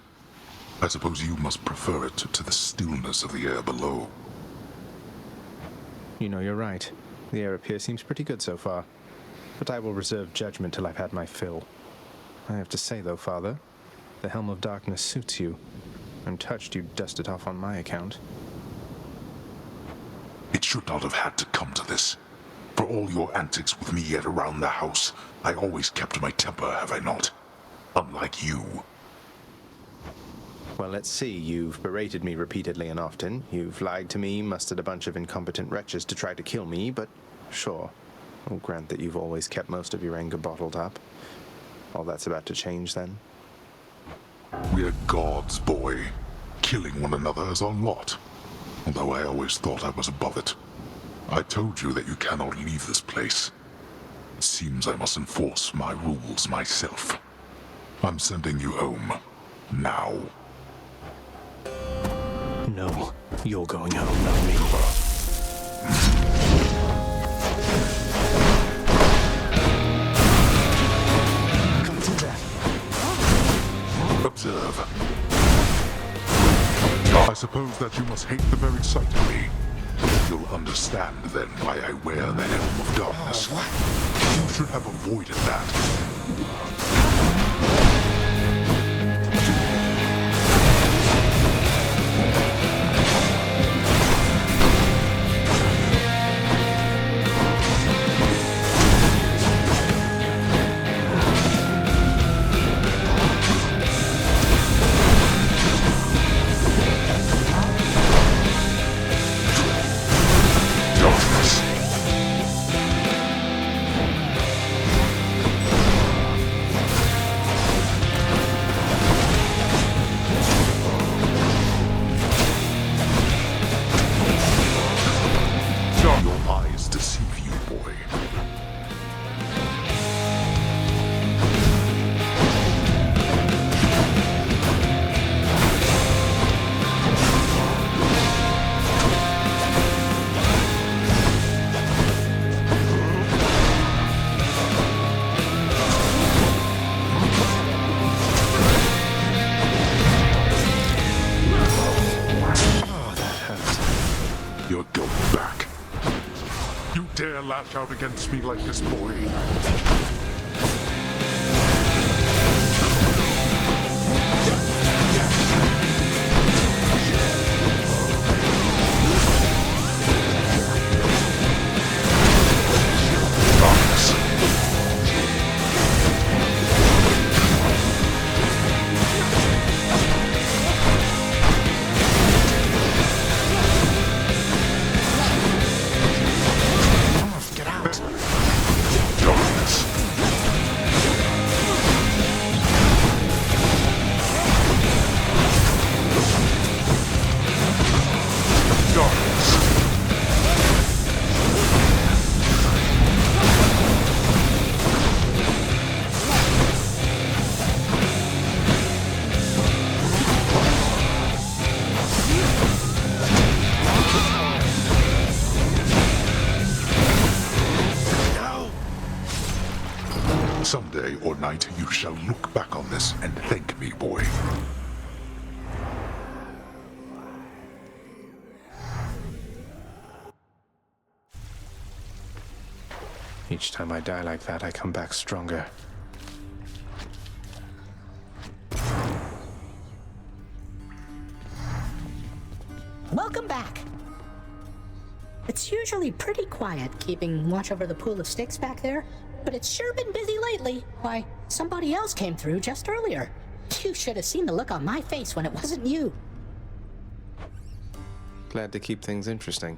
I suppose you must prefer it to the stillness of the air below. You know, you're right. The air up here seems pretty good so far. But I will reserve judgment till I've had my fill. I have to say, though, Father, the Helm of Darkness suits you. I'm touched you dust it off on my account. It should not have had to come to this. For all your antics with me yet around the house, I always kept my temper, have I not? Unlike you. Well, let's see. You've berated me repeatedly and often. You've lied to me, mustered a bunch of incompetent wretches to try to kill me, but sure. I'll grant that you've always kept most of your anger bottled up. All that's about to change, then? We're gods, boy. Killing one another is our lot. Although I always thought I was above it. I told you that you cannot leave this place. It seems I must enforce my rules myself. I'm sending you home. Now. No, you're going home, not me. Come to that. Observe. I suppose that you must hate the very sight of me. You'll understand then why I wear the Helm of Darkness. You should have avoided that. Lash out against me like this, boy. Darkness. Someday or night, you shall look back on this and thank me, boy. Each time I die like that, I come back stronger. Welcome back. It's usually pretty quiet keeping watch over the pool of sticks back there, but it's sure been busy lately. Why, somebody else came through just earlier. You should have seen the look on my face when it wasn't you. Glad to keep things interesting.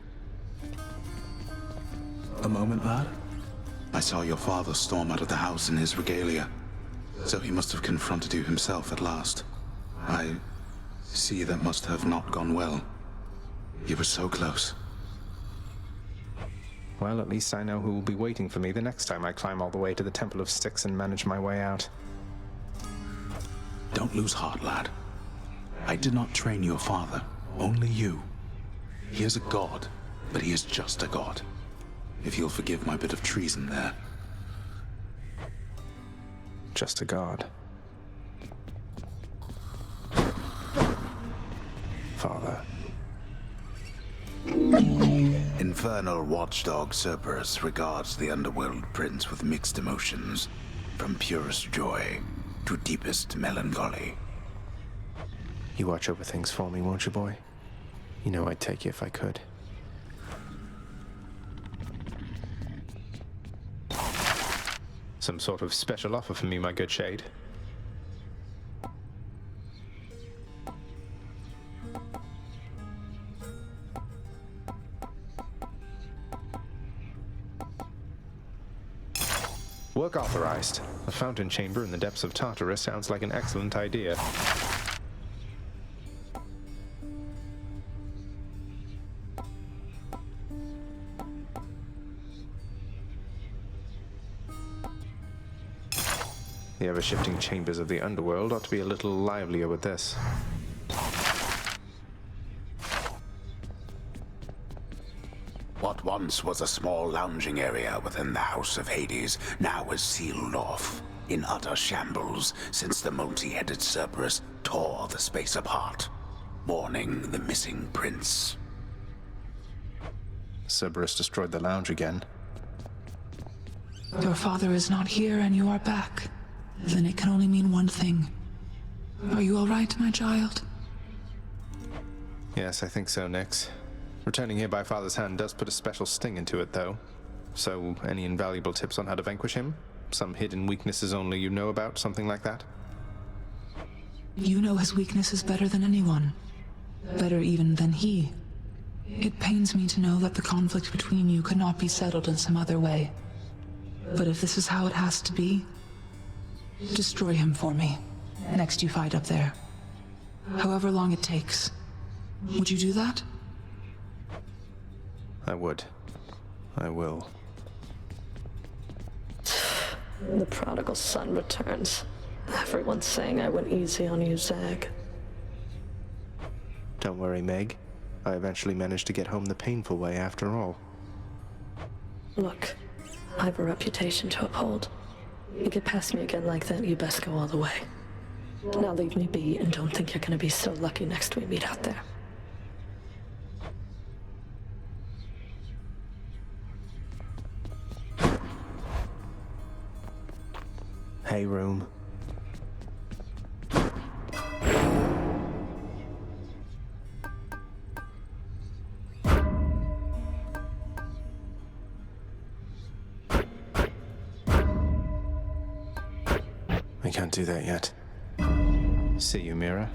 A moment, lad. I saw your father storm out of the house in his regalia, so he must have confronted you himself at last. I see that must have not gone well. You were so close. Well, at least I know who will be waiting for me the next time I climb all the way to the Temple of Styx and manage my way out. Don't lose heart, lad. I did not train your father, only you. He is a god, but he is just a god. If you'll forgive my bit of treason there. Just a god. Father. Infernal watchdog Cerberus regards the underworld prince with mixed emotions, from purest joy to deepest melancholy. You watch over things for me, won't you, boy? You know I'd take you if I could. Some sort of special offer for me, my good shade. Work authorized. A fountain chamber in the depths of Tartarus sounds like an excellent idea. The ever-shifting chambers of the underworld ought to be a little livelier with this. What once was a small lounging area within the House of Hades now is sealed off, in utter shambles since the multi-headed Cerberus tore the space apart, mourning the missing prince. Cerberus destroyed the lounge again. Your father is not here and you are back. Then it can only mean one thing. Are you all right, my child? Yes, I think so, Nix. Returning here by Father's hand does put a special sting into it, though. So, any invaluable tips on how to vanquish him? Some hidden weaknesses only you know about, something like that? You know his weaknesses better than anyone. Better even than he. It pains me to know that the conflict between you could not be settled in some other way. But if this is how it has to be, destroy him for me, next you fight up there. However long it takes. Would you do that? I would. I will. The prodigal son returns. Everyone's saying I went easy on you, Zag. Don't worry, Meg. I eventually managed to get home the painful way after all. Look, I have a reputation to uphold. You get past me again like that, you best go all the way. Now leave me be and don't think you're gonna be so lucky next we meet out there. Hey, room. I can't do that yet. See you, Mira.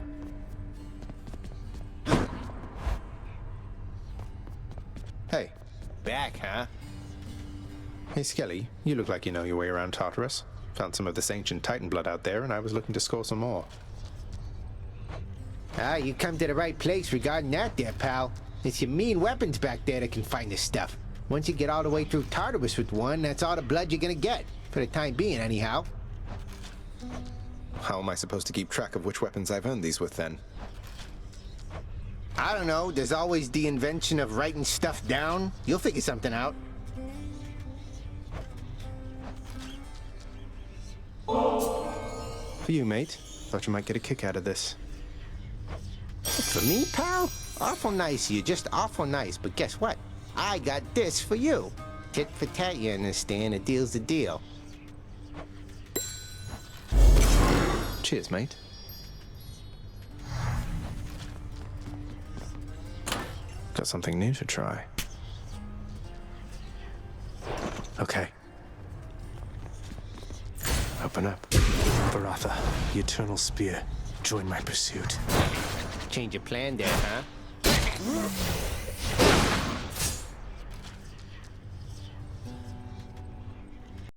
Hey. Back, huh? Hey, Skelly, you look like you know your way around Tartarus. Found some of this ancient Titan blood out there, and I was looking to score some more. Ah, you come to the right place regarding that there, pal. It's your mean weapons back there that can find this stuff. Once you get all the way through Tartarus with one, that's all the blood you're gonna get. For the time being, anyhow. How am I supposed to keep track of which weapons I've earned these with, then? I don't know. There's always the invention of writing stuff down. You'll figure something out. For you, mate. Thought you might get a kick out of this. For me, pal? Awful nice of you, just awful nice. But guess what? I got this for you. Tit for tat, you understand? A deal's a deal. Cheers, mate. Got something new to try. Okay. Open up. Baratha, the Eternal Spear. Join my pursuit. Change your plan there, huh?